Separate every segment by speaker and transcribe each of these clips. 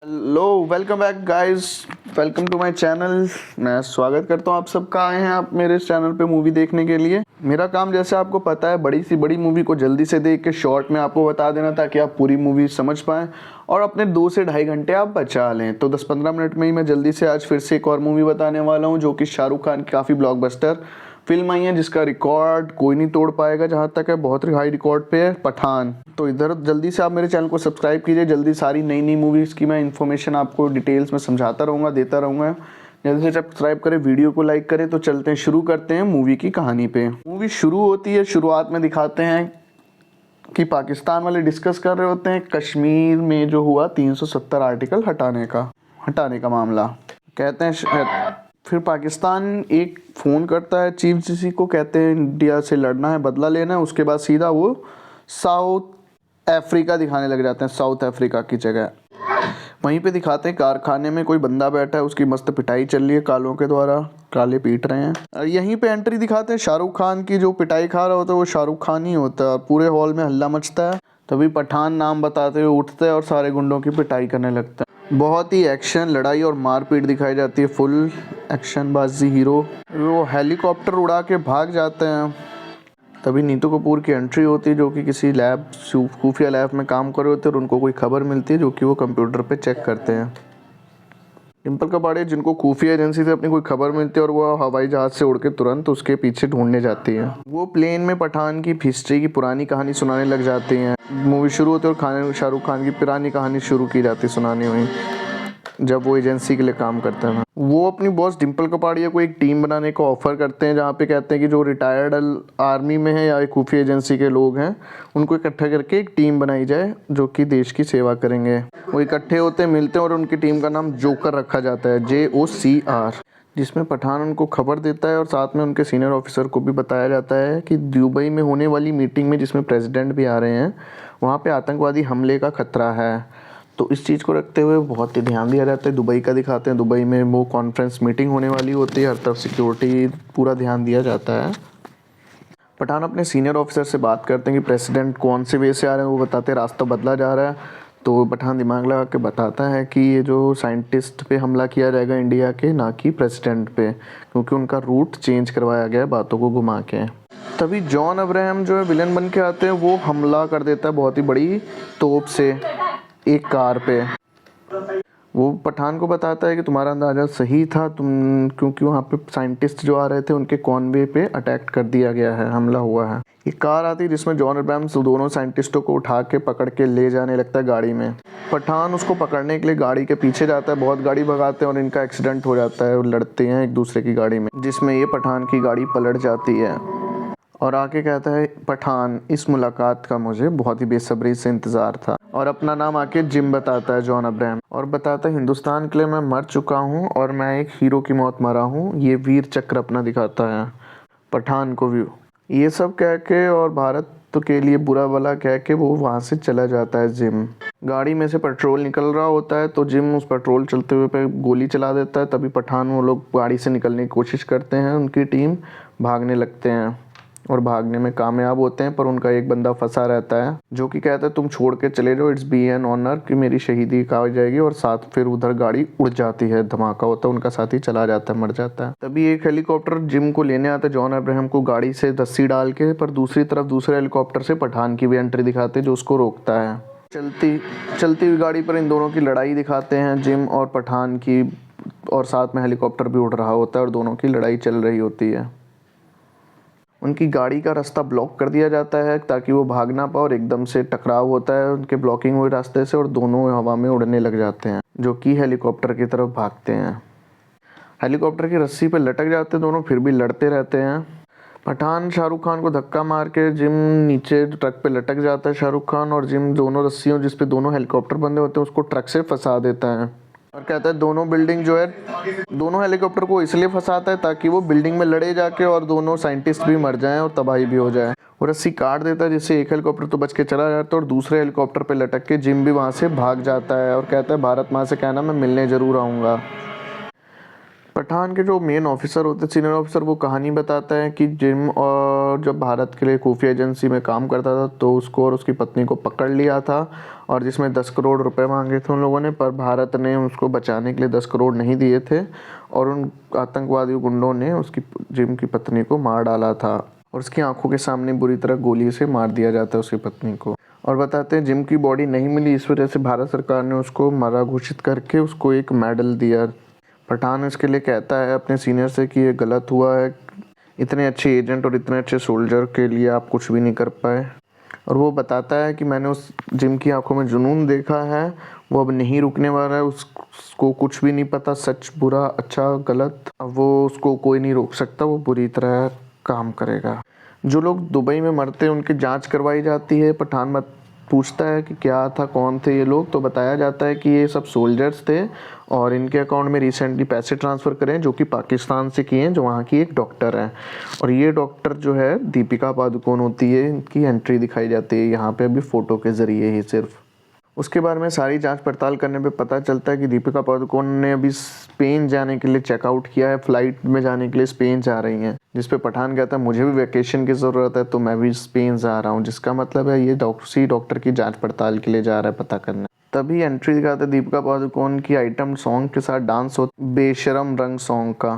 Speaker 1: Hello, welcome back guys. Welcome to my channel. मैं स्वागत करता हूँ आप सबका। आए हैं आप मेरे इस चैनल पे मूवी देखने के लिए। मेरा काम जैसे आपको पता है बड़ी सी बड़ी मूवी को जल्दी से देख के शॉर्ट में आपको बता देना ताकि आप पूरी मूवी समझ पाएँ और अपने 2 से ढाई घंटे आप बचा लें। तो 10-15 मिनट में ही मैं जल्दी से आज फिर से एक और मूवी बताने वाला हूँ जो कि शाहरुख खान की काफ़ी ब्लॉकबस्टर फिल्म आई है जिसका रिकॉर्ड कोई नहीं तोड़ पाएगा। जहाँ तक है बहुत हाई रिकॉर्ड पे है, पठान। तो इधर जल्दी से आप मेरे चैनल को सब्सक्राइब कीजिए। जल्दी सारी नई नई मूवीज़ की मैं इन्फॉर्मेशन आपको डिटेल्स में समझाता रहूँगा, देता रहूँगा। जल्दी से सब्सक्राइब करें, वीडियो को लाइक करें। तो चलते हैं, शुरू करते हैं मूवी की कहानी पे। मूवी शुरू होती है, शुरुआत में दिखाते हैं कि पाकिस्तान वाले डिस्कस कर रहे होते हैं कश्मीर में जो हुआ 370 आर्टिकल हटाने का मामला। कहते हैं फिर पाकिस्तान एक फ़ोन करता है चीफ जिसी को, कहते हैं इंडिया से लड़ना है, बदला लेना है। उसके बाद सीधा वो साउथ अफ्रीका दिखाने लग जाते हैं, साउथ अफ्रीका की जगह। वहीं पे दिखाते हैं कारखाने में कोई बंदा बैठा है, उसकी मस्त पिटाई चल रही है कालों के द्वारा, काले पीट रहे हैं। यहीं पे एंट्री दिखाते हैं शाहरुख खान की। जो पिटाई खा रहा होता है वो शाहरुख खान ही होता है। पूरे हॉल में हल्ला मचता है, तभी पठान नाम बताते हुए उठते हैं और सारे गुंडों की पिटाई करने लगता है। बहुत ही एक्शन, लड़ाई और मारपीट दिखाई जाती है, फुल एक्शनबाजी हीरो। वो हेलीकॉप्टर उड़ा के भाग जाते हैं। तभी नीतू कपूर की एंट्री होती है जो कि किसी लैब, खुफिया लैब में काम कर रहे होते हैं और उनको कोई खबर मिलती है जो कि वो कंप्यूटर पे चेक करते हैं। डिम्पल कपाड़िया जिनको खुफिया एजेंसी से अपनी कोई खबर मिलती है और वो हवाई जहाज से उड़ के तुरंत उसके पीछे ढूंढने जाती है। वो प्लेन में पठान की हिस्ट्री की पुरानी कहानी सुनाने लग जाती हैं। मूवी शुरू होती है और शाहरुख खान की पुरानी कहानी शुरू की जाती है सुनानी हुई, जब वो एजेंसी के लिए काम करते हैं। वो अपनी बॉस डिम्पल कपाड़िया को एक टीम बनाने का ऑफर करते हैं, जहाँ पे कहते हैं कि जो रिटायर्ड आर्मी में है या एक खुफिया एजेंसी के लोग हैं उनको इकट्ठा करके एक टीम बनाई जाए जो कि देश की सेवा करेंगे। वो इकट्ठे होते हैं, मिलते हैं और उनकी टीम का नाम जोकर रखा जाता है, JOCR, जिसमें पठान उनको खबर देता है और साथ में उनके सीनियर ऑफिसर को भी बताया जाता है कि दुबई में होने वाली मीटिंग में जिसमें प्रेसिडेंट भी आ रहे हैं वहाँ पे आतंकवादी हमले का खतरा है। तो इस चीज़ को रखते हुए बहुत ही ध्यान दिया जाता है। दुबई का दिखाते हैं, दुबई में वो कॉन्फ्रेंस मीटिंग होने वाली होती है, हर तरफ सिक्योरिटी पूरा ध्यान दिया जाता है। पठान अपने सीनियर ऑफिसर से बात करते हैं कि प्रेसिडेंट कौन से वे से आ रहे हैं। वो बताते हैं रास्ता बदला जा रहा है। तो पठान दिमाग लगा के बताता है कि ये जो साइंटिस्ट पे हमला किया जाएगा इंडिया के, ना कि प्रेसिडेंट पे, क्योंकि उनका रूट चेंज करवाया गया है बातों को घुमा के। तभी जॉन अब्राहम जो है विलन बन के आते हैं, वो हमला कर देता है बहुत ही बड़ी तोप से एक कार पे। वो पठान को बताता है कि तुम्हारा अंदाज़ा सही था, क्योंकि वहाँ पे साइंटिस्ट जो आ रहे थे उनके कॉनवे पे अटैक कर दिया गया है, हमला हुआ है। एक कार आती है जिसमें जॉन अब्राहम दोनों साइंटिस्टों को उठा के पकड़ के ले जाने लगता है गाड़ी में। पठान उसको पकड़ने के लिए गाड़ी के पीछे जाता है, बहुत गाड़ी भगाते हैं और इनका एक्सीडेंट हो जाता है और लड़ते हैं एक दूसरे की गाड़ी में, जिसमें ये पठान की गाड़ी पलट जाती है। और आके कहता है पठान, इस मुलाकात का मुझे बहुत ही बेसब्री से इंतज़ार था। और अपना नाम आके जिम बताता है जॉन अब्राहम, और बताता है हिंदुस्तान के लिए मैं मर चुका हूँ और मैं एक हीरो की मौत मरा हूँ। ये वीर चक्र अपना दिखाता है पठान को भी। ये सब कह के और भारत के लिए बुरा भला कह के वो वहाँ से चला जाता है जिम। गाड़ी में से पेट्रोल निकल रहा होता है तो जिम उस पेट्रोल चलते हुए पे गोली चला देता है। तभी पठान वो लोग गाड़ी से निकलने की कोशिश करते हैं, उनकी टीम भागने लगते हैं और भागने में कामयाब होते हैं, पर उनका एक बंदा फंसा रहता है जो कि कहता है तुम छोड़ के चले जाओ, इट्स बी एन ऑनर, कि मेरी शहीदी का हो जाएगी। और साथ फिर उधर गाड़ी उड़ जाती है, धमाका होता है, उनका साथी चला जाता है, मर जाता है। तभी एक हेलीकॉप्टर जिम को लेने आता है, जॉन अब्राहम को गाड़ी से रस्सी डाल के, पर दूसरी तरफ दूसरे हेलीकॉप्टर से पठान की भी एंट्री दिखाते हैं जो उसको रोकता है। चलती हुई गाड़ी पर इन दोनों की लड़ाई दिखाते हैं, जिम और पठान की, और साथ में हेलीकॉप्टर भी उड़ रहा होता है और दोनों की लड़ाई चल रही होती है। उनकी गाड़ी का रास्ता ब्लॉक कर दिया जाता है ताकि वो भाग ना पाए और एकदम से टकराव होता है उनके ब्लॉकिंग हुए रास्ते से और दोनों हवा में उड़ने लग जाते हैं, जो कि हेलीकॉप्टर की तरफ भागते हैं। हेलीकॉप्टर की रस्सी पे लटक जाते हैं दोनों, फिर भी लड़ते रहते हैं। पठान शाहरुख खान को धक्का मार के जिम नीचे ट्रक पे लटक जाता है शाहरुख खान, और जिम दोनों रस्सियों जिस पे दोनों हेलीकॉप्टर बंधे होते हैं उसको ट्रक से फंसा देता है और कहता है दोनों बिल्डिंग जो है, दोनों हेलीकॉप्टर को इसलिए फंसाता है ताकि वो बिल्डिंग में लड़े जाके और दोनों साइंटिस्ट भी मर जाएं और तबाही भी हो जाए। और रस्सी काट देता है जिससे एक हेलीकॉप्टर तो बच के चला जाता है और दूसरे हेलीकॉप्टर पे लटक के जिम भी वहाँ से भाग जाता है और कहता है भारत माँ से कहना मैं मिलने ज़रूर आऊँगा। पठान के जो मेन ऑफिसर होते हैं, सीनियर ऑफिसर, वो कहानी बताता है कि जिम और जब भारत के लिए खुफिया एजेंसी में काम करता था तो उसको और उसकी पत्नी को पकड़ लिया था, और जिसमें 10 करोड़ रुपए मांगे थे उन लोगों ने, पर भारत ने उसको बचाने के लिए 10 करोड़ नहीं दिए थे, और उन आतंकवादी गुंडों ने उसकी जिम की पत्नी को मार डाला था, और उसकी आंखों के सामने बुरी तरह गोली से मार दिया जाता है उसकी पत्नी को। और बताते हैं जिम की बॉडी नहीं मिली, इस वजह से भारत सरकार ने उसको मरा घोषित करके उसको एक मेडल दिया। पठान इसके लिए कहता है अपने सीनियर से कि ये गलत हुआ है, इतने अच्छे एजेंट और इतने अच्छे सोल्जर के लिए आप कुछ भी नहीं कर पाए। और वो बताता है कि मैंने उस जिम की आंखों में जुनून देखा है, वो अब नहीं रुकने वाला है, उसको कुछ भी नहीं पता सच बुरा अच्छा गलत, अब वो उसको कोई नहीं रोक सकता, वो बुरी तरह काम करेगा। जो लोग दुबई में मरते हैं उनकी जांच करवाई जाती है। पठान मत पूछता है कि क्या था, कौन थे ये लोग, तो बताया जाता है कि ये सब सोल्जर्स थे और इनके अकाउंट में रिसेंटली पैसे ट्रांसफ़र करें जो कि पाकिस्तान से किए हैं, जो वहाँ की एक डॉक्टर है। और ये डॉक्टर जो है दीपिका पादुकोण होती है, इनकी एंट्री दिखाई जाती है यहाँ पे अभी फ़ोटो के ज़रिए ही सिर्फ। उसके बारे में सारी जांच पड़ताल करने पे पता चलता है कि दीपिका पादुकोण ने अभी स्पेन जाने के लिए चेकआउट किया है, फ़्लाइट में जाने के लिए स्पेन जा रही हैं, जिस पे पठान कहता है मुझे भी वैकेशन की ज़रूरत है तो मैं भी स्पेन जा रहा हूँ, जिसका मतलब है ये डॉक्टर की जांच पड़ताल के लिए जा रहा है पता करने। तभी एंट्री दिखाते हैं दीपिका पादुकोण की आइटम सॉन्ग के साथ डांस हो, बेशरम रंग सॉन्ग का।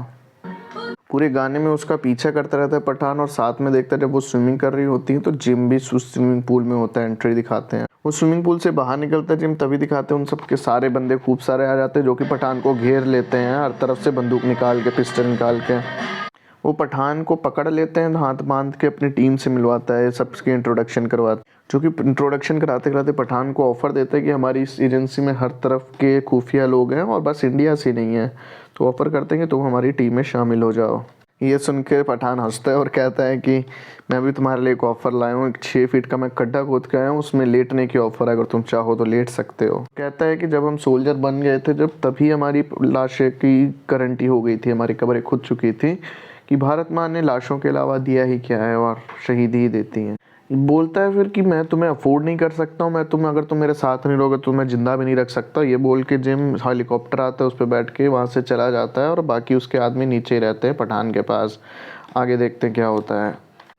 Speaker 1: पूरे गाने में उसका पीछा करता रहता है पठान, और साथ में देखता है जब वो स्विमिंग कर रही होती है तो जिम भी स्विमिंग पूल में होता है, एंट्री दिखाते हैं। वो स्विमिंग पूल से बाहर निकलता है जिम, तभी दिखाते हैं उन सब के सारे बंदे खूब सारे आ जाते हैं जो कि पठान को घेर लेते हैं, हर तरफ से बंदूक निकाल के, पिस्टल निकाल के। वो पठान को पकड़ लेते हैं, हाथ बांध के अपनी टीम से मिलवाता है, सबकी इंट्रोडक्शन करवाता है, जो कि इंट्रोडक्शन कराते कराते पठान को ऑफ़र देता है कि हमारी इस एजेंसी में हर तरफ के खुफिया लोग हैं और बस इंडिया से नहीं है, तो ऑफ़र करते हैं कि तुम हमारी टीम में शामिल हो जाओ। ये सुन के पठान हंसता है और कहता है कि मैं भी तुम्हारे लिए एक ऑफ़र लाया हूँ, एक 6 फीट का मैं खड्डा खोद के आया हूँ, उसमें लेटने की ऑफ़र है, अगर तुम चाहो तो लेट सकते हो। कहता है कि जब हम सोल्जर बन गए थे जब, तभी हमारी लाशें की गारंटी हो गई थी, हमारी कब्रें खुद चुकी थी कि भारत माँ ने लाशों के अलावा दिया ही क्या है और शहीद ही देती हैं। बोलता है फिर कि मैं तुम्हें अफोर्ड नहीं कर सकता हूँ, अगर तुम मेरे साथ नहीं रहोगे तो मैं ज़िंदा भी नहीं रख सकता। ये बोल के जिम हेलीकॉप्टर आता है, उस पर बैठ के वहाँ से चला जाता है, और बाकी उसके आदमी नीचे ही रहते हैं पठान के पास। आगे देखते हैं क्या होता है।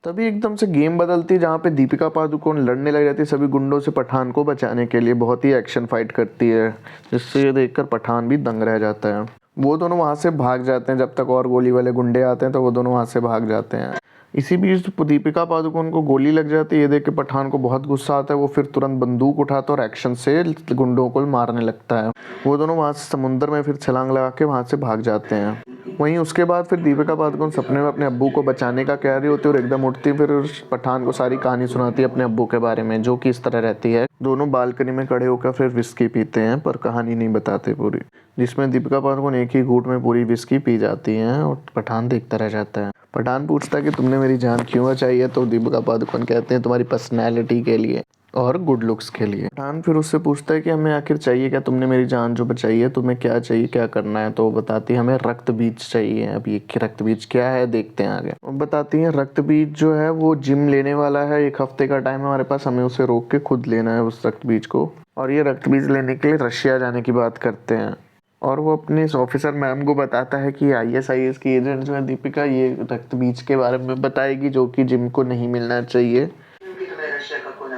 Speaker 1: तभी एकदम से गेम बदलती है जहाँ पे दीपिका पादुकोण लड़ने लग जाती है सभी गुंडों से पठान को बचाने के लिए, बहुत ही एक्शन फाइट करती है, जिससे ये देखकर पठान भी दंग रह जाता है। वो दोनों वहाँ से भाग जाते हैं, जब तक और गोली वाले गुंडे आते हैं तो वो दोनों वहाँ से भाग जाते हैं। इसी बीच दीपिका पादुकोण को गोली लग जाती है, ये देख के पठान को बहुत गुस्सा आता है, वो फिर तुरंत बंदूक उठाता है और एक्शन से गुंडों को मारने लगता है। वो दोनों वहाँ से समुद्र में फिर छलांग लगा के वहाँ से भाग जाते हैं। वहीं उसके बाद फिर दीपिका पादुकोण सपने में अपने अब्बू को बचाने का कह रही होती है और एकदम उठती, फिर उस पठान को सारी कहानी सुनाती है अपने अब्बू के बारे में, जो कि इस तरह रहती है। दोनों बालकनी में खड़े होकर फिर विस्की पीते हैं, पर कहानी नहीं बताते पूरी, जिसमें दीपिका पादुकोण एक ही घूंट में पूरी विस्की पी जाती हैं और पठान देखता रह जाता है। पठान पूछता है कि तुमने मेरी जान क्यों बचाई है, तो दीपिका पादुकोण कहते हैं तुम्हारी पर्सनैलिटी के लिए और गुड लुक्स के लिए। पठान फिर उससे पूछता है कि हमें आखिर चाहिए क्या, तुमने मेरी जान जो बचाई है, तुम्हें क्या चाहिए, क्या करना है। तो वो बताती है हमें रक्त बीज चाहिए। अब ये रक्त बीज क्या है देखते हैं आगे। वो बताती है रक्त बीज जो है वो जिम लेने वाला है, 1 हफ्ते का टाइम है हमारे पास, हमें उसे रोक के खुद लेना है उस रक्त बीज को। और ये रक्त बीज लेने के लिए रशिया जाने की बात करते हैं, और वो अपने इस ऑफिसर मैम को बताता है कि ISIS की एजेंट जो है दीपिका, ये रक्त बीज के बारे में बताएगी जो कि जिम को नहीं मिलना चाहिए।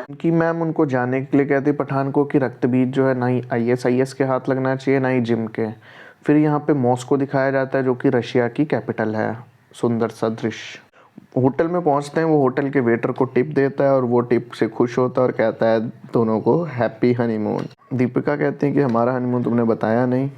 Speaker 1: उनकी मैम उनको जाने के लिए कहती पठान को कि रक्त बीज जो है ना ही ISIS के हाथ लगना चाहिए ना ही जिम के। फिर यहाँ पे मॉस्को दिखाया जाता है जो कि रशिया की कैपिटल है। सुंदर सा दृश्य। होटल में पहुँचते हैं, वो होटल के वेटर को टिप देता है और वो टिप से खुश होता है और कहता है दोनों को हैप्पी हनीमून। दीपिका कहती है कि हमारा हनीमून तुमने बताया नहीं।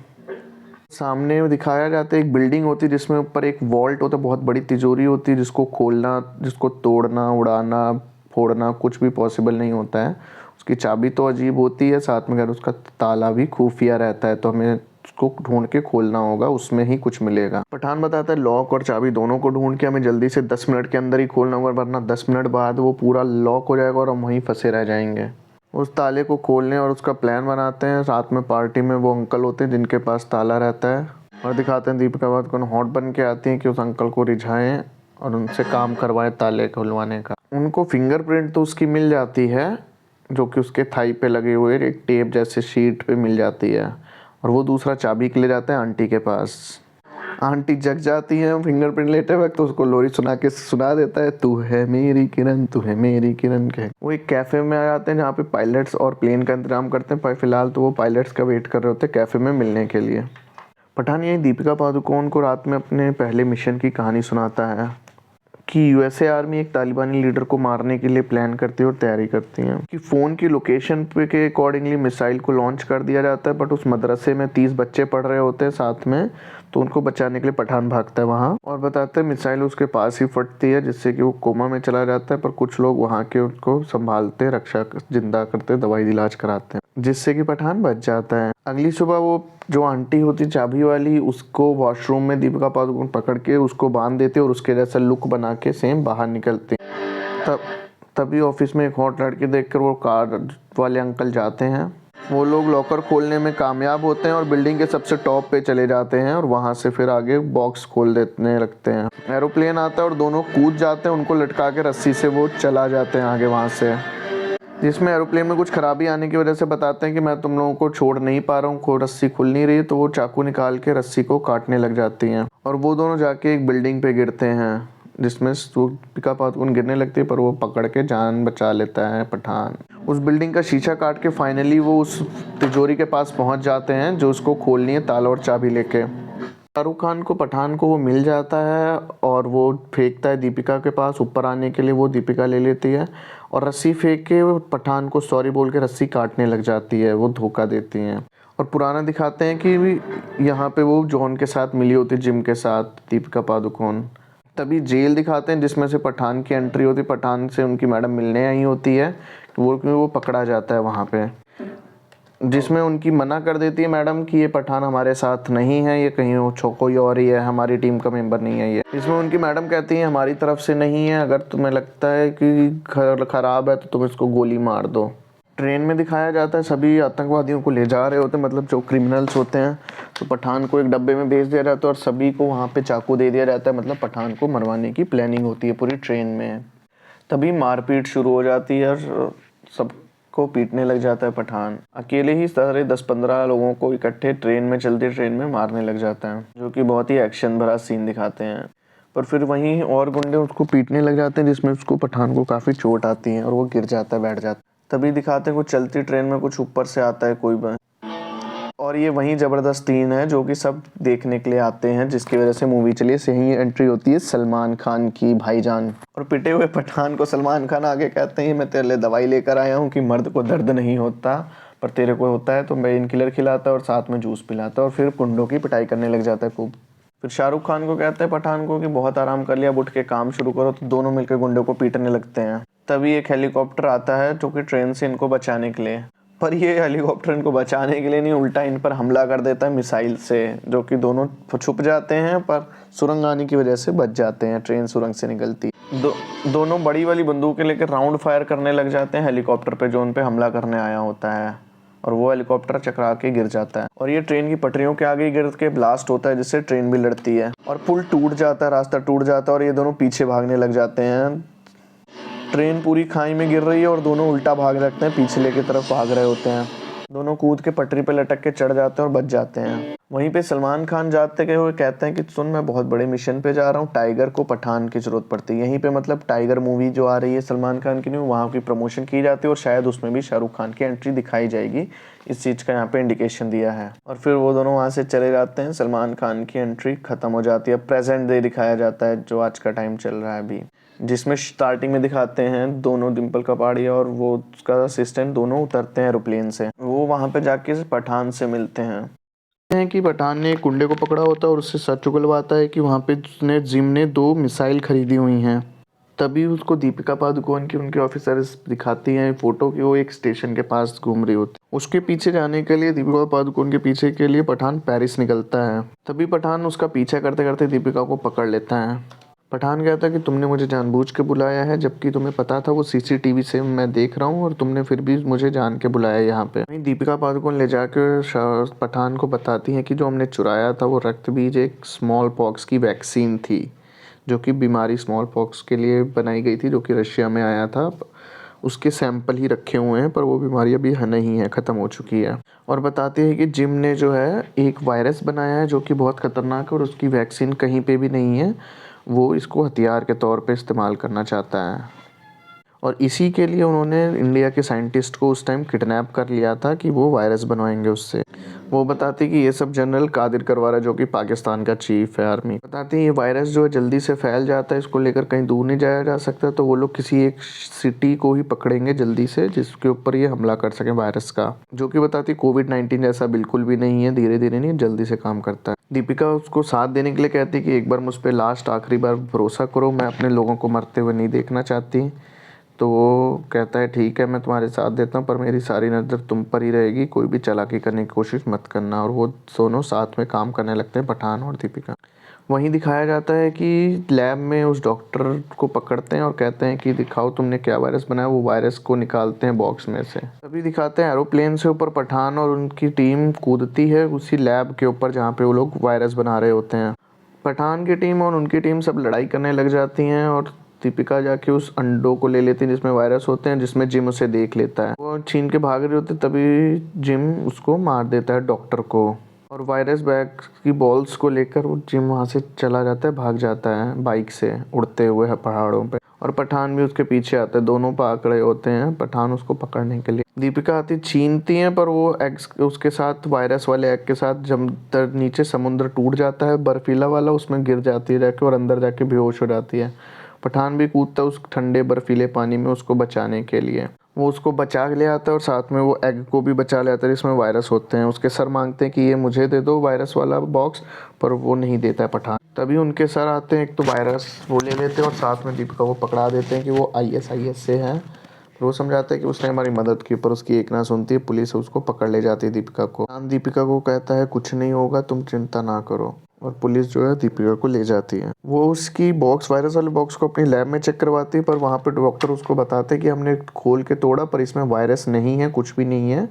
Speaker 1: सामने दिखाया जाता है एक बिल्डिंग होती है जिसमें ऊपर एक वॉल्ट होता है, बहुत बड़ी तिजोरी होती है जिसको खोलना, जिसको तोड़ना, उड़ाना, फोड़ना कुछ भी पॉसिबल नहीं होता है। उसकी चाबी तो अजीब होती है, साथ में अगर उसका ताला भी खुफिया रहता है, तो हमें उसको ढूंढ के खोलना होगा, उसमें ही कुछ मिलेगा। पठान बताता है लॉक और चाबी दोनों को ढूंढ के हमें जल्दी से 10 मिनट के अंदर ही खोलना होगा, वरना 10 मिनट बाद वो पूरा लॉक हो जाएगा और हम वहीं फंसे रह जाएंगे। उस ताले को खोलने और उसका प्लान बनाते हैं। रात में पार्टी में वो अंकल होते हैं जिनके पास ताला रहता है, और दिखाते हैं दीपिका पादुकोण हॉट बन के आती हैं कि उस अंकल को रिझाएं और उनसे काम करवाएं ताले खुलवाने का। उनको फिंगरप्रिंट तो उसकी मिल जाती है, जो कि उसके थाई पे लगे हुए एक टेप जैसे शीट पे मिल जाती है, और वो दूसरा चाबी के लिए जाता है आंटी के पास। आंटी जग जाती हैं फिंगरप्रिंट लेते वक्त, तो उसको लोरी सुना के सुना देता है, तू है मेरी किरण, तू है मेरी किरण के। वो एक कैफे में आ जाते हैं जहाँ पे पायलट्स और प्लेन का इंतजाम करते हैं, पर फिलहाल तो वो पायलट्स का वेट कर रहे होते हैं कैफे में मिलने के लिए। पठान यही दीपिका पादुकोण को रात में अपने पहले मिशन की कहानी सुनाता है कि यूएसए आर्मी एक तालिबानी लीडर को मारने के लिए प्लान करती है और तैयारी करती है कि फ़ोन की लोकेशन पे के अकॉर्डिंगली मिसाइल को लॉन्च कर दिया जाता है, बट उस मदरसे में 30 बच्चे पढ़ रहे होते हैं साथ में, तो उनको बचाने के लिए पठान भागता है वहाँ और बताते हैं मिसाइल उसके पास ही फटती है जिससे कि वो कोमा में चला जाता है, पर कुछ लोग वहाँ के उसको संभालते, रक्षा जिंदा करते, दवाई इलाज कराते हैं, जिससे कि पठान बच जाता है। अगली सुबह वो जो आंटी होती चाबी वाली, उसको वॉशरूम में दीपिका पादुकोण पकड़ के उसको बांध देते और उसके जैसा लुक बना के सेम बाहर निकलते। तभी ऑफिस में एक हॉट लड़की देखकर वो कार वाले अंकल जाते हैं। वो लोग लॉकर खोलने में कामयाब होते हैं और बिल्डिंग के सबसे टॉप पे चले जाते हैं और वहाँ से फिर आगे बॉक्स खोल देने लगते हैं। एरोप्लेन आता है और दोनों कूद जाते हैं, उनको लटका के रस्सी से वो चला जाते हैं आगे वहाँ से, जिसमें एरोप्लेन में कुछ खराबी आने की वजह से बताते हैं कि मैं तुम लोगों को छोड़ नहीं पा रहा हूँ, रस्सी खुल नहीं रही, तो वो चाकू निकाल के रस्सी को काटने लग जाती हैं और वो दोनों जाके एक बिल्डिंग पे गिरते हैं, जिसमें दीपिका पादुकोण गिरने लगती है, पर वो पकड़ के जान बचा लेता है पठान। उस बिल्डिंग का शीशा काट के फाइनली वो उस तिजोरी के पास पहुंच जाते हैं जो उसको खोलनी है ताला और चाबी लेके। शाहरुख खान को पठान को वो मिल जाता है और वो फेंकता है दीपिका के पास, ऊपर आने के लिए वो दीपिका ले लेती है और रस्सी फेंक के पठान को सॉरी बोल के रस्सी काटने लग जाती है, वो धोखा देती हैं और पुराना दिखाते हैं कि यहाँ पे वो जॉन के साथ मिली होती जिम के साथ दीपिका पादुकोण। तभी जेल दिखाते हैं जिसमें से पठान की एंट्री होती है, पठान से उनकी मैडम मिलने आई होती है, वो पकड़ा जाता है वहाँ पे, जिसमें उनकी मना कर देती है मैडम कि ये पठान हमारे साथ नहीं है, ये कहीं कोई और ही है, हमारी टीम का मेंबर नहीं है ये। इसमें उनकी मैडम कहती है हमारी तरफ से नहीं है, अगर तुम्हें लगता है कि खराब है तो तुम इसको गोली मार दो। ट्रेन में दिखाया जाता है सभी आतंकवादियों को ले जा रहे होते हैं, मतलब जो क्रिमिनल्स होते हैं, तो पठान को एक डब्बे में भेज दिया जाता है और सभी को वहाँ पे चाकू दे दिया जाता है, मतलब पठान को मरवाने की प्लानिंग होती है पूरी ट्रेन में। तभी मारपीट शुरू हो जाती है और सबको पीटने लग जाता है पठान, अकेले ही सारे 10-15 लोगों को इकट्ठे ट्रेन में चलती ट्रेन में मारने लग जाता है, जो कि बहुत ही एक्शन भरा सीन दिखाते हैं। पर फिर वहीं और गुंडे उसको पीटने लग जाते हैं, जिसमें उसको पठान को काफ़ी चोट आती है और वो गिर जाता है, बैठ जाता है। तभी दिखाते हैं कुछ चलती ट्रेन में कुछ ऊपर से आता है कोई और ये वही जबरदस्त सीन है जो कि सब देखने के लिए आते हैं, जिसकी वजह से मूवी चली। सही एंट्री होती है सलमान खान की, भाईजान, और पिटे हुए पठान को सलमान खान आगे कहते हैं मैं तेरे लिए दवाई लेकर आया हूँ कि मर्द को दर्द नहीं होता, पर तेरे को होता है, तो मैं पेन किलर खिलाता और साथ में जूस पिलाता और फिर कुंडों की पिटाई करने लग जाता है खूब। फिर शाहरुख खान को कहते हैं पठान को कि बहुत आराम कर लिया, अब उठ के काम शुरू करो, तो दोनों मिलकर गुंडों को पीटने लगते हैं। तभी एक हेलीकॉप्टर आता है जो कि ट्रेन से इनको बचाने के लिए, पर ये हेलीकॉप्टर इनको बचाने के लिए नहीं, उल्टा इन पर हमला कर देता है मिसाइल से, जो कि दोनों छुप जाते हैं, पर सुरंग आने की वजह से बच जाते हैं, ट्रेन सुरंग से निकलती। दोनों बड़ी वाली बंदूकें लेकर राउंड फायर करने लग जाते हैं हेलीकॉप्टर पे जो उन पे हमला करने आया होता है, और वो हेलीकॉप्टर चकरा के गिर जाता है और ये ट्रेन की पटरियों के आगे गिर के ब्लास्ट होता है, जिससे ट्रेन भी लड़ती है और पुल टूट जाता है, रास्ता टूट जाता है और ये दोनों पीछे भागने लग जाते हैं। ट्रेन पूरी खाई में गिर रही है और दोनों उल्टा भाग रखते हैं, पिछले की तरफ भाग रहे होते हैं। दोनों कूद के पटरी पे लटक के चढ़ जाते हैं और बच जाते हैं। वहीं पे सलमान खान जाते हुए कहते हैं कि सुन, मैं बहुत बड़े मिशन पे जा रहा हूँ, टाइगर को पठान की जरूरत पड़ती है। यहीं पे मतलब टाइगर मूवी जो आ रही है सलमान खान की न्यू, वहाँ की प्रमोशन की जाती है और शायद उसमें भी शाहरुख खान की एंट्री दिखाई जाएगी, इस चीज़ का यहाँ पे इंडिकेशन दिया है। और फिर वो दोनों वहाँ से चले जाते हैं, सलमान खान की एंट्री खत्म हो जाती है। प्रेजेंट डे दिखाया जाता है जो आज का टाइम चल रहा है अभी, जिसमें स्टार्टिंग में दिखाते हैं दोनों, डिम्पल कपाड़िया और वो उसका असिस्टेंट, दोनों उतरते हैं एरोप्लेन से, वो वहाँ पे जाके पठान से मिलते हैं कि पठान ने एक गुंडे को पकड़ा होता है और उससे सच उगलवाता है कि वहाँ पे उसने जिम ने 2 मिसाइल खरीदी हुई हैं। तभी उसको दीपिका पादुकोण की उनके ऑफिसर्स दिखाती हैं फोटो कि वो एक स्टेशन के पास घूम रही होती। उसके पीछे जाने के लिए, दीपिका पादुकोण के पीछे के लिए पठान पेरिस निकलता है। तभी पठान उसका पीछा करते करते दीपिका को पकड़ लेता है। पठान कहता है कि तुमने मुझे जानबूझ के बुलाया है, जबकि तुम्हें पता था वो सीसीटीवी से मैं देख रहा हूँ और तुमने फिर भी मुझे जान के बुलाया यहाँ पे। वहीं दीपिका पादुकोण ले जाकर पठान को बताती है कि जो हमने चुराया था वो रक्त बीज एक स्मॉल पॉक्स की वैक्सीन थी, जो कि बीमारी स्मॉल पॉक्स के लिए बनाई गई थी, जो कि रशिया में आया था उसके सैंपल ही रखे हुए हैं, पर वो बीमारी अभी नहीं है, ख़त्म हो चुकी है। और बताते हैं कि जिम ने जो है एक वायरस बनाया है जो कि बहुत ख़तरनाक है और उसकी वैक्सीन कहीं पे भी नहीं है। वो इसको हथियार के तौर पे इस्तेमाल करना चाहता है और इसी के लिए उन्होंने इंडिया के साइंटिस्ट को उस टाइम किडनैप कर लिया था कि वो वायरस बनवाएंगे उससे। वो बताते कि ये सब जनरल कादिर करवारा जो कि पाकिस्तान का चीफ है आर्मी, बताते हैं ये वायरस जो है जल्दी से फैल जाता है, इसको लेकर कहीं दूर नहीं जाया जा सकता, तो वो लोग किसी एक सिटी को ही पकड़ेंगे जल्दी से जिसके ऊपर ये हमला कर सकें वायरस का, जो कि बताती कोविड-19 जैसा बिल्कुल भी नहीं है, धीरे धीरे नहीं जल्दी से काम करता है। दीपिका उसको साथ देने के लिए कहती कि एक बार मुझ पर लास्ट आखिरी बार भरोसा करो, मैं अपने लोगों को मरते हुए नहीं देखना चाहती। तो वो कहता है ठीक है मैं तुम्हारे साथ देता हूँ, पर मेरी सारी नज़र तुम पर ही रहेगी, कोई भी चालाकी करने की कोशिश मत करना। और वो दोनों साथ में काम करने लगते हैं, पठान और दीपिका। वहीं दिखाया जाता है कि लैब में उस डॉक्टर को पकड़ते हैं और कहते हैं कि दिखाओ तुमने क्या वायरस बनाया। वो वायरस को निकालते हैं बॉक्स में से। तभी दिखाते हैं एरोप्लेन से ऊपर पठान और उनकी टीम कूदती है उसी लैब के ऊपर जहाँ पे वो लोग वायरस बना रहे होते हैं। पठान की टीम और उनकी टीम सब लड़ाई करने लग जाती हैं और दीपिका जाके उस अंडों को ले लेती है जिसमें वायरस होते हैं, जिसमें जिम उसे देख लेता है। वो छीन के भाग रहे होते तभी जिम उसको मार देता है डॉक्टर को और वायरस बैग की बॉल्स को लेकर वो जिम वहाँ से चला जाता है, भाग जाता है बाइक से उड़ते हुए पहाड़ों पे। और पठान भी उसके पीछे आता है, दोनों पकड़े होते हैं पठान उसको पकड़ने के लिए। दीपिका आती छीनती है पर वो एग्स उसके साथ वायरस वाले एग के साथ जमकर नीचे समुद्र टूट जाता है बर्फीला वाला, उसमें गिर जाती है जाके और अंदर जाके बेहोश हो जाती है। पठान भी कूदता है उस ठंडे बर्फीले पानी में उसको बचाने के लिए। वो उसको बचा ले आता है और साथ में वो एग को भी बचा ले आता है जिसमें वायरस होते हैं। उसके सर मांगते हैं कि ये मुझे दे दो वायरस वाला बॉक्स, पर वो नहीं देता है पठान। तभी उनके सर आते हैं, एक तो वायरस वो ले लेते हैं और साथ में दीपिका को पकड़ा देते हैं कि वो ISIS से है। वो समझाता है कि उसने हमारी मदद की, पर उसकी एक ना सुनती है, पुलिस उसको पकड़ ले जाती है दीपिका को। दीपिका को कहता है कुछ नहीं होगा, तुम चिंता ना करो, और पुलिस जो है दीपिका को ले जाती है। वो उसकी बॉक्स वायरस वाले बॉक्स को अपनी लैब में चेक करवाती है, पर वहाँ पे डॉक्टर उसको बताते हैं कि हमने खोल के तोड़ा पर इसमें वायरस नहीं है, कुछ भी नहीं है,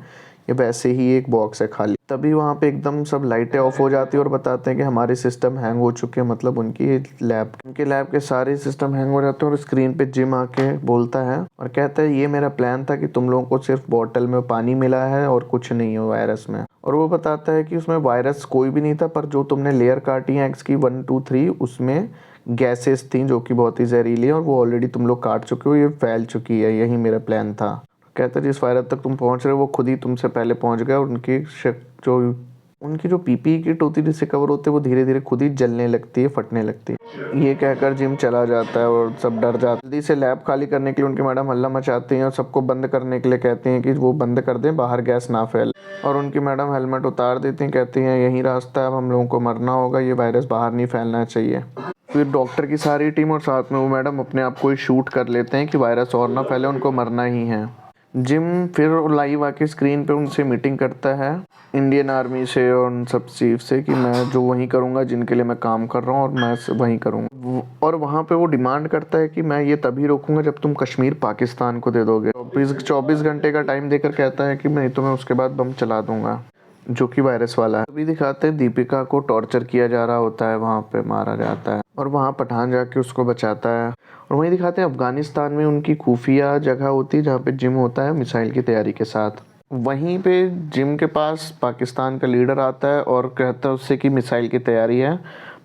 Speaker 1: ये वैसे ही एक बॉक्स है खाली। तभी वहाँ पे एकदम सब लाइटें ऑफ हो जाती है और बताते हैं कि हमारे सिस्टम हैंग हो चुके हैं, मतलब उनके लैब के सारे सिस्टम हैंग हो जाते हैं। और स्क्रीन पे जिम आके बोलता है और कहता है ये मेरा प्लान था कि तुम लोगों को सिर्फ बॉटल में पानी मिला है और कुछ नहीं है वायरस में। और वो बताता है कि उसमें वायरस कोई भी नहीं था, पर जो तुमने लेयर काटी है एक्स की 1 2 3 उसमें गैसेस थी जो कि बहुत ही जहरीली है और वो ऑलरेडी तुम लोग काट चुके हो, ये फैल चुकी है, यही मेरा प्लान था। कहता है जिस वायरस तक तुम पहुंच रहे हो वो खुद ही तुमसे पहले पहुंच गया और उनकी जो PPE किट होती है जिससे कवर होते हैं वो धीरे धीरे खुद ही जलने लगती है, फटने लगती है। ये कहकर जिम चला जाता है और सब डर जाते हैं। जल्दी से लैब खाली करने के लिए उनकी मैडम हल्ला मचाती हैं और सबको बंद करने के लिए कहती हैं कि वो बंद कर दें, बाहर गैस ना फैले। और उनकी मैडम हेलमेट उतार देती हैं, कहती हैं यही रास्ता है, अब हम लोगों को मरना होगा, ये वायरस बाहर नहीं फैलना चाहिए। फिर डॉक्टर की सारी टीम और साथ में वो मैडम अपने आप को ही शूट कर लेते हैं कि वायरस और ना फैले, उनको मरना ही है। जिम फिर लाइव आके स्क्रीन पे उनसे मीटिंग करता है इंडियन आर्मी से और उन सब चीफ से कि मैं जो वही करूंगा जिनके लिए मैं काम कर रहा हूँ और मैं वही करूंगा। और वहाँ पे वो डिमांड करता है कि मैं ये तभी रोकूंगा जब तुम कश्मीर पाकिस्तान को दे दोगे। 24 घंटे का टाइम देकर कहता है कि नहीं तो मैं उसके बाद बम चला दूंगा, जो कि वायरस वाला है। अभी दिखाते हैं दीपिका को टॉर्चर किया जा रहा होता है, वहाँ पे मारा जाता है और वहाँ पठान जाके उसको बचाता है। और वहीं दिखाते हैं अफगानिस्तान में उनकी खुफिया जगह होती है जहाँ पे जिम होता है मिसाइल की तैयारी के साथ। वहीं पे जिम के पास पाकिस्तान का लीडर आता है और कहता है उससे कि मिसाइल की तैयारी है,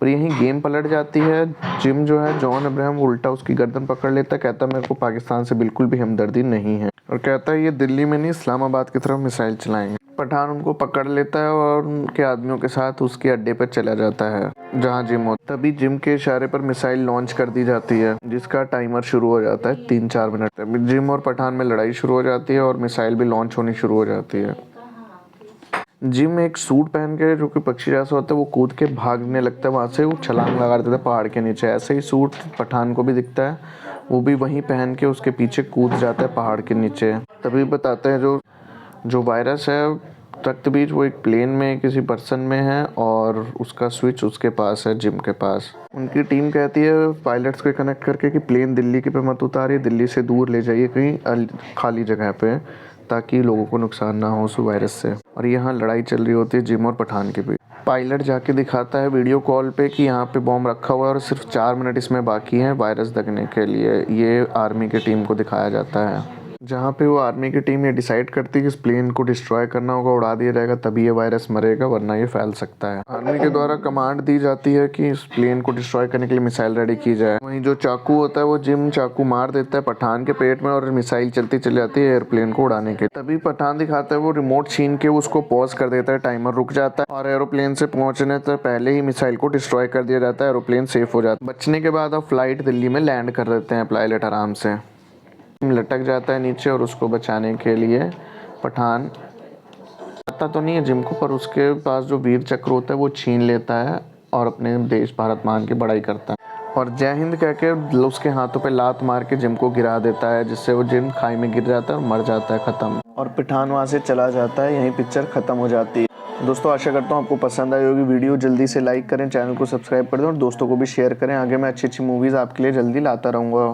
Speaker 1: पर यहीं गेम पलट जाती है। जिम जो है जॉन अब्राहम उल्टा उसकी गर्दन पकड़ लेता है, कहता है मेरे को पाकिस्तान से बिल्कुल भी हमदर्दी नहीं है और कहता है ये दिल्ली में नहीं इस्लामाबाद की तरफ मिसाइल चलाएंगे। पठान उनको पकड़ लेता है और उनके आदमियों के साथ उसके अड्डे पर चला जाता है जहां जिम होता है। तभी जिम के इशारे पर मिसाइल लॉन्च कर दी जाती है जिसका टाइमर शुरू हो जाता है 3-4 मिनट। तभी जिम और पठान में लड़ाई शुरू हो जाती है और मिसाइल भी लॉन्च होनी शुरू हो जाती है। जिम एक सूट पहन के जो कि पक्षी जैसा होता है वो कूद के भागने लगता है, वहाँ से वो छलांग लगा देता है पहाड़ के नीचे। ऐसे ही सूट पठान को भी दिखता है, वो भी वहीं पहन के उसके पीछे कूद जाता है पहाड़ के नीचे। तभी बताते हैं जो वायरस है रक्तबीज वो एक प्लेन में किसी पर्सन में है और उसका स्विच उसके पास है, जिम के पास। उनकी टीम कहती है पायलट्स को कनेक्ट करके कि प्लेन दिल्ली के पे मत उतारिए, दिल्ली से दूर ले जाइए कहीं खाली जगह पे, ताकि लोगों को नुकसान ना हो उस वायरस से। और यहाँ लड़ाई चल रही होती है जिम और पठान के बीच। पायलट जाके दिखाता है वीडियो कॉल पे कि यहाँ पे बॉम्ब रखा हुआ है और सिर्फ 4 मिनट इसमें बाकी हैं वायरस दगने के लिए। ये आर्मी की टीम को दिखाया जाता है। जहाँ पे वो आर्मी की टीम ये डिसाइड करती है कि इस प्लेन को डिस्ट्रॉय करना होगा, उड़ा दिया जाएगा, तभी ये वायरस मरेगा, वरना ये फैल सकता है। आर्मी के द्वारा कमांड दी जाती है कि इस प्लेन को डिस्ट्रॉय करने के लिए मिसाइल रेडी की जाए। वहीं जो चाकू होता है वो जिम चाकू मार देता है पठान के पेट में और मिसाइल चलती चली जाती है एयरप्लेन को उड़ाने के। तभी पठान दिखाता है वो रिमोट छीन के उसको पॉज कर देता है, टाइमर रुक जाता है और एरोप्लेन से पहुंचने से पहले ही मिसाइल को डिस्ट्रॉय कर दिया जाता है। एरोप्लेन सेफ हो जाता है। बचने के बाद अब फ्लाइट दिल्ली में लैंड कर देते हैं पायलट आराम से। लटक जाता है नीचे और उसको बचाने के लिए पठान आता तो नहीं है जिम को, पर उसके पास जो वीर चक्र होता है वो छीन लेता है और अपने देश भारत मान की बड़ाई करता है और जय हिंद कह के उसके हाथों पे लात मार के जिम को गिरा देता है, जिससे वो जिम खाई में गिर जाता है और मर जाता है, खत्म। और पठान वहाँ से चला जाता है। यहीं पिक्चर खत्म हो जाती है। दोस्तों आशा करता हूँ आपको पसंद आई होगी वीडियो। जल्दी से लाइक करें, चैनल को सब्सक्राइब कर दें और दोस्तों को भी शेयर करें। आगे मैं अच्छी अच्छी मूवीज़ आपके लिए जल्दी लाता रहूँगा।